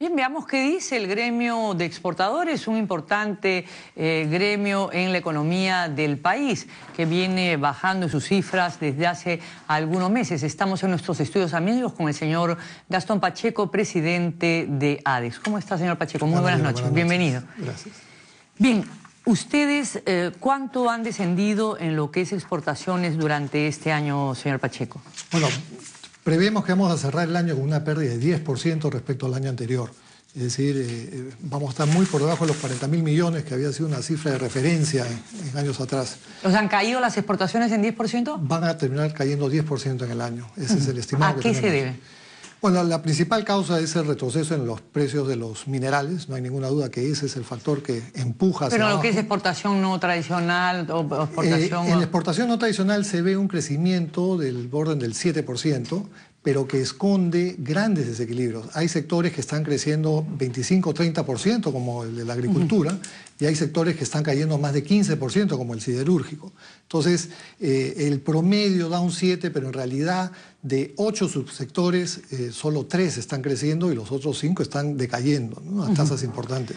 Bien, veamos qué dice el gremio de exportadores, un importante gremio en la economía del país, que viene bajando sus cifras desde hace algunos meses. Estamos en nuestros estudios amigos con el señor Gastón Pacheco, presidente de ADEX. ¿Cómo está, señor Pacheco? Muy buenas noches. Bienvenido. Gracias. Bien, ustedes, ¿cuánto han descendido en lo que es exportaciones durante este año, señor Pacheco? Bueno, prevemos que vamos a cerrar el año con una pérdida de 10% respecto al año anterior. Es decir, vamos a estar muy por debajo de los 40.000 millones, que había sido una cifra de referencia en años atrás. ¿O sea, han caído las exportaciones en 10%? Van a terminar cayendo 10% en el año. Ese es el estimado. ¿A qué se debe? Bueno, la principal causa es el retroceso en los precios de los minerales. No hay ninguna duda que ese es el factor que empuja hacia Pero abajo. lo que es exportación no tradicional o exportación... En la exportación no tradicional se ve un crecimiento del orden del 7%, pero que esconde grandes desequilibrios. Hay sectores que están creciendo 25-30%, como el de la agricultura, y hay sectores que están cayendo más de 15%, como el siderúrgico. Entonces, el promedio da un 7, pero en realidad de 8 subsectores, solo 3 están creciendo y los otros 5 están decayendo, ¿no? A tasas importantes.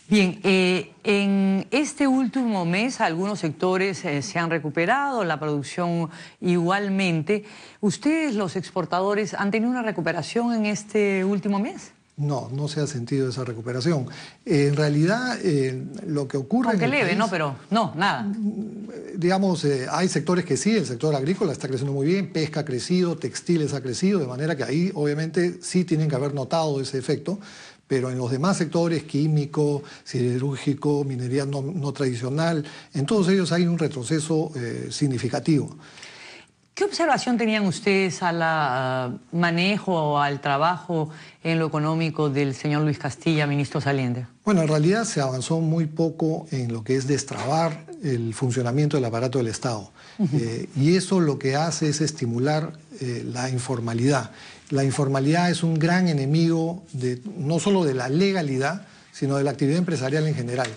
Bien, en este último mes algunos sectores se han recuperado, la producción igualmente. ¿Ustedes, los exportadores, han tenido una recuperación en este último mes? No, no se ha sentido esa recuperación. En realidad, lo que ocurre... Aunque leve, ¿no? Pero no, nada. Digamos, hay sectores que sí, el sector agrícola está creciendo muy bien, pesca ha crecido, textiles ha crecido, de manera que ahí obviamente sí tienen que haber notado ese efecto. Pero en los demás sectores, químico, siderúrgico, minería no tradicional, en todos ellos hay un retroceso significativo. ¿Qué observación tenían ustedes al manejo o al trabajo en lo económico del señor Luis Castilla, ministro saliente? Bueno, en realidad se avanzó muy poco en lo que es destrabar el funcionamiento del aparato del Estado. Y eso lo que hace es estimular la informalidad. La informalidad es un gran enemigo no solo de la legalidad, sino de la actividad empresarial en general.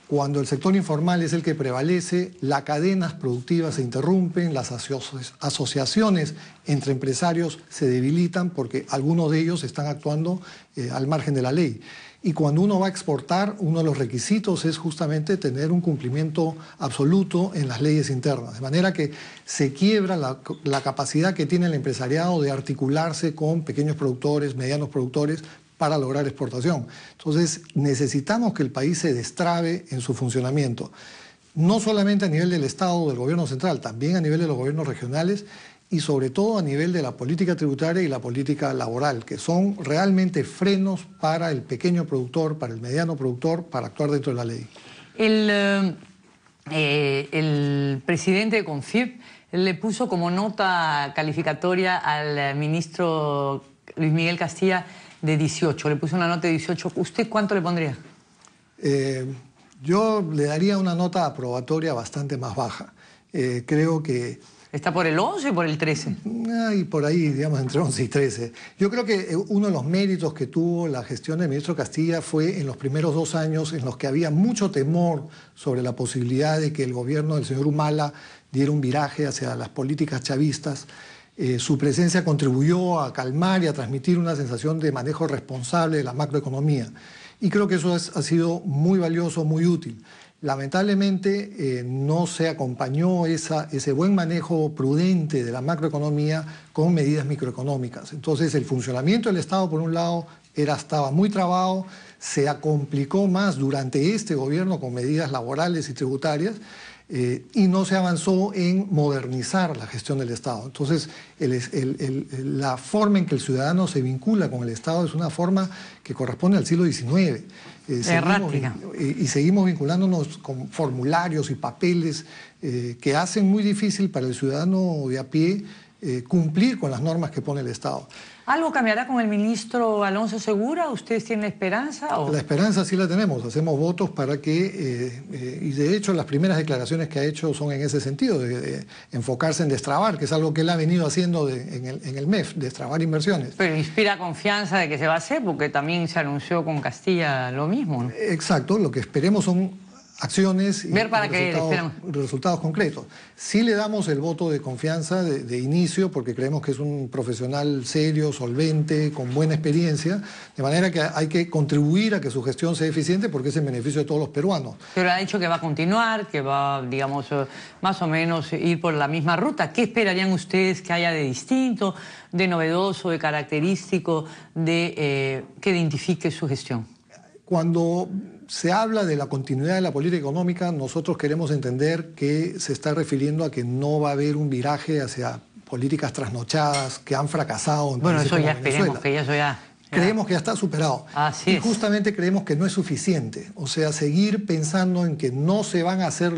Cuando el sector informal es el que prevalece, las cadenas productivas se interrumpen, las asociaciones entre empresarios se debilitan porque algunos de ellos están actuando al margen de la ley. Y cuando uno va a exportar, uno de los requisitos es justamente tener un cumplimiento absoluto en las leyes internas. De manera que se quiebra la capacidad que tiene el empresariado de articularse con pequeños productores, medianos productores, para lograr exportación. Entonces, necesitamos que el país se destrabe en su funcionamiento, no solamente a nivel del Estado o del gobierno central, también a nivel de los gobiernos regionales y sobre todo a nivel de la política tributaria y la política laboral, que son realmente frenos para el pequeño productor, para el mediano productor, para actuar dentro de la ley. El presidente de CONFIEP le puso como nota calificatoria al ministro Luis Miguel Castilla de 18, le puso una nota de 18. ¿Usted cuánto le pondría? Yo le daría una nota aprobatoria bastante más baja. Creo que... ¿Está por el 11 o por el 13? Y por ahí, digamos, entre 11 y 13. Yo creo que uno de los méritos que tuvo la gestión del ministro Castilla fue en los primeros 2 años en los que había mucho temor sobre la posibilidad de que el gobierno del señor Humala diera un viraje hacia las políticas chavistas. Su presencia contribuyó a calmar y a transmitir una sensación de manejo responsable de la macroeconomía. Y creo que eso ha sido muy valioso, muy útil. Lamentablemente no se acompañó ese buen manejo prudente de la macroeconomía con medidas microeconómicas. Entonces el funcionamiento del Estado, por un lado, estaba muy trabado, se complicó más durante este gobierno con medidas laborales y tributarias, y no se avanzó en modernizar la gestión del Estado. Entonces, la forma en que el ciudadano se vincula con el Estado es una forma que corresponde al siglo XIX. Y seguimos vinculándonos con formularios y papeles que hacen muy difícil para el ciudadano de a pie cumplir con las normas que pone el Estado. ¿Algo cambiará con el ministro Alonso Segura? ¿Ustedes tienen esperanza? ¿O? La esperanza sí la tenemos, hacemos votos para que, y de hecho las primeras declaraciones que ha hecho son en ese sentido, de enfocarse en destrabar, que es algo que él ha venido haciendo en el MEF, destrabar inversiones. Pero inspira confianza de que se va a hacer, porque también se anunció con Castilla lo mismo, ¿no? Exacto, lo que esperemos son acciones y ver para qué resultados concretos. Sí le damos el voto de confianza de inicio porque creemos que es un profesional serio, solvente, con buena experiencia, de manera que hay que contribuir a que su gestión sea eficiente porque es en beneficio de todos los peruanos. Pero ha dicho que va a continuar, que va, digamos, más o menos ir por la misma ruta. ¿Qué esperarían ustedes que haya de distinto, de novedoso, de característico, que identifique su gestión? Cuando se habla de la continuidad de la política económica, nosotros queremos entender que se está refiriendo a que no va a haber un viraje hacia políticas trasnochadas que han fracasado en bueno, eso ya Venezuela. esperemos, que eso ya... Creemos que ya está superado. Así y es. justamente creemos que no es suficiente. O sea, seguir pensando en que no se van a hacer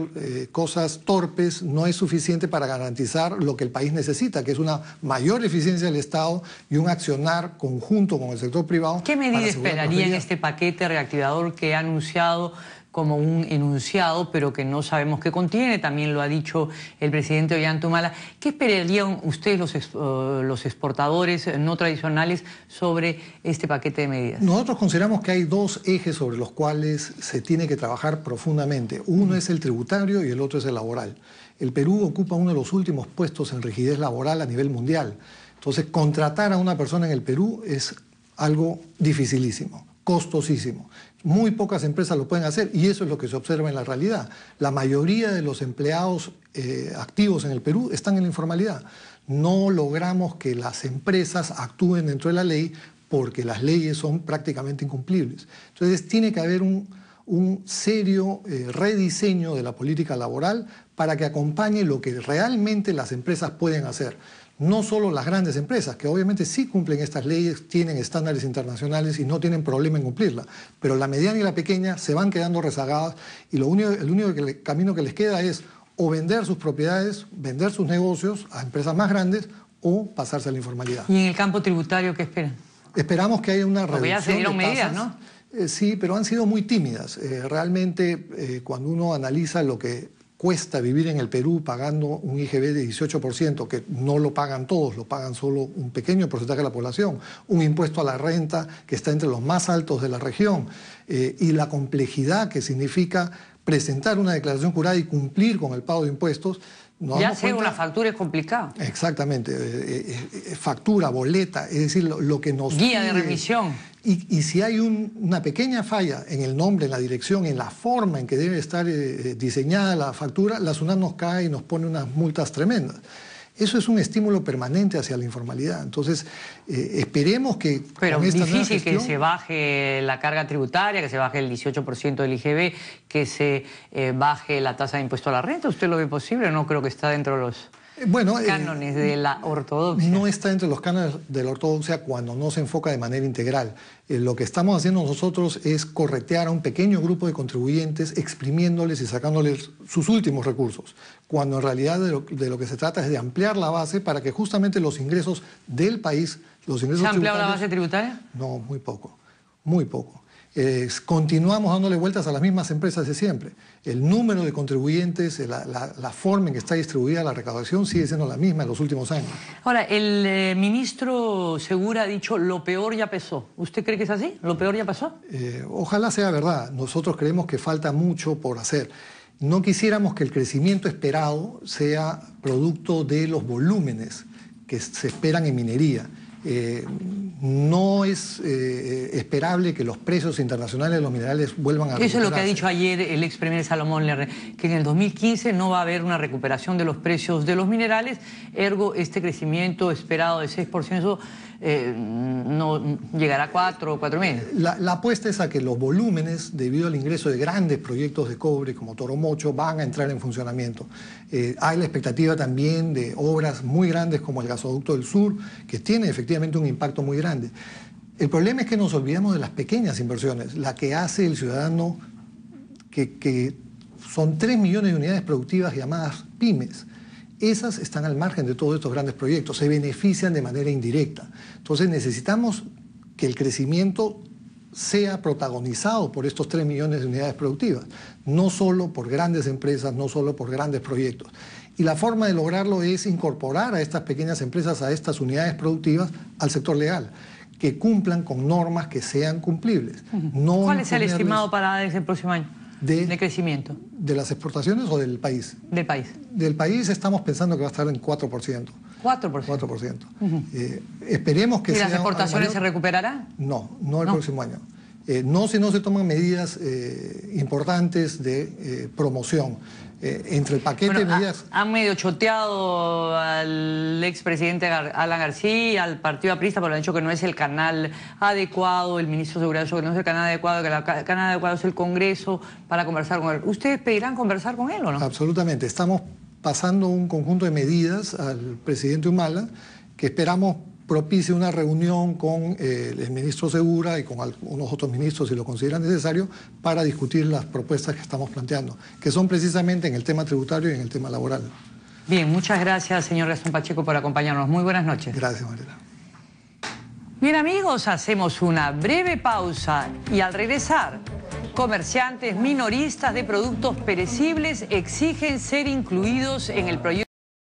cosas torpes no es suficiente para garantizar lo que el país necesita, que es una mayor eficiencia del Estado y un accionar conjunto con el sector privado. ¿Qué medida esperaría en este paquete reactivador que ha anunciado como un enunciado, pero que no sabemos qué contiene? También lo ha dicho el presidente Ollanta? ¿Qué esperarían ustedes, los exportadores no tradicionales, sobre este paquete de medidas? Nosotros consideramos que hay dos ejes sobre los cuales se tiene que trabajar profundamente. Uno es el tributario y el otro es el laboral. El Perú ocupa uno de los últimos puestos en rigidez laboral a nivel mundial. Entonces, contratar a una persona en el Perú es algo dificilísimo, costosísimo. Muy pocas empresas lo pueden hacer y eso es lo que se observa en la realidad. La mayoría de los empleados activos en el Perú están en la informalidad. No logramos que las empresas actúen dentro de la ley porque las leyes son prácticamente incumplibles. Entonces tiene que haber un serio rediseño de la política laboral para que acompañe lo que realmente las empresas pueden hacer. No solo las grandes empresas, que obviamente sí cumplen estas leyes, tienen estándares internacionales y no tienen problema en cumplirlas, pero la mediana y la pequeña se van quedando rezagadas y el único camino que les queda es o vender sus propiedades, vender sus negocios a empresas más grandes o pasarse a la informalidad. ¿Y en el campo tributario qué esperan? Esperamos que haya una reducción ya se dieron de tasas, medidas, ¿no? Sí, pero han sido muy tímidas. Realmente, cuando uno analiza lo que cuesta vivir en el Perú pagando un IGB de 18%, que no lo pagan todos, lo pagan solo un pequeño porcentaje de la población, un impuesto a la renta que está entre los más altos de la región, y la complejidad que significa presentar una declaración jurada y cumplir con el pago de impuestos. Ya hacer una factura es complicado. Exactamente, factura, boleta, es decir, lo que nos guía pide, de remisión. Y si hay una pequeña falla en el nombre, en la dirección, en la forma en que debe estar diseñada la factura, la SUNAT nos cae y nos pone unas multas tremendas. Eso es un estímulo permanente hacia la informalidad. Entonces, esperemos que... Pero es difícil que se baje la carga tributaria, que se baje el 18% del IGB, que se baje la tasa de impuesto a la renta. ¿Usted lo ve posible? No creo que está dentro de los cánones de la ortodoxia. No está entre los cánones de la ortodoxia cuando no se enfoca de manera integral. Lo que estamos haciendo nosotros es corretear a un pequeño grupo de contribuyentes, exprimiéndoles y sacándoles sus últimos recursos, cuando en realidad de lo que se trata es de ampliar la base para que justamente los ingresos del país, los ingresos ¿Se ha ampliado la base tributaria? No, muy poco, muy poco. Continuamos dándole vueltas a las mismas empresas de siempre. El número de contribuyentes, la forma en que está distribuida la recaudación sigue siendo la misma en los últimos años. Ahora, el ministro Segura ha dicho lo peor ya pasó. ¿Usted cree que es así? ¿Lo peor ya pasó? Ojalá sea verdad. Nosotros creemos que falta mucho por hacer. No quisiéramos que el crecimiento esperado sea producto de los volúmenes que se esperan en minería. No es esperable que los precios internacionales de los minerales vuelvan a recuperarse. Eso es lo que ha dicho ayer el ex premier Salomón Lerner, que en el 2015 no va a haber una recuperación de los precios de los minerales, ergo este crecimiento esperado de 6% no llegará a 4 o 4,5. La apuesta es a que los volúmenes, debido al ingreso de grandes proyectos de cobre como Toromocho, van a entrar en funcionamiento. Hay la expectativa también de obras muy grandes como el gasoducto del sur, que tiene efectivamente un impacto muy grande. El problema es que nos olvidamos de las pequeñas inversiones, la que hace el ciudadano, que son 3 millones de unidades productivas llamadas pymes. Esas están al margen de todos estos grandes proyectos, se benefician de manera indirecta. Entonces necesitamos que el crecimiento sea protagonizado por estos 3 millones de unidades productivas, no solo por grandes empresas, no solo por grandes proyectos. Y la forma de lograrlo es incorporar a estas pequeñas empresas, a estas unidades productivas, al sector legal, que cumplan con normas que sean cumplibles. ¿Cuál es el estimado para ese próximo año? de crecimiento. ¿De las exportaciones o del país? Del país. Del país estamos pensando que va a estar en 4%. 4%. Esperemos que sea... ¿Y las exportaciones se recuperarán? No, no el próximo año. No si no se toman medidas importantes de promoción. Entre el paquete de medidas... Han medio choteado al expresidente Alan García, al partido aprista, pero han dicho que no es el canal adecuado, el ministro de Seguridad ha dicho que no es el canal adecuado, que el canal adecuado es el Congreso para conversar con él. ¿Ustedes pedirán conversar con él o no? Absolutamente. Estamos pasando un conjunto de medidas al presidente Humala que esperamos propicie una reunión con el ministro Segura y con algunos otros ministros, si lo consideran necesario, para discutir las propuestas que estamos planteando, que son precisamente en el tema tributario y en el tema laboral. Bien, muchas gracias, señor Gastón Pacheco, por acompañarnos. Muy buenas noches. Gracias, Mariela. Bien, amigos, hacemos una breve pausa y al regresar, comerciantes minoristas de productos perecibles exigen ser incluidos en el proyecto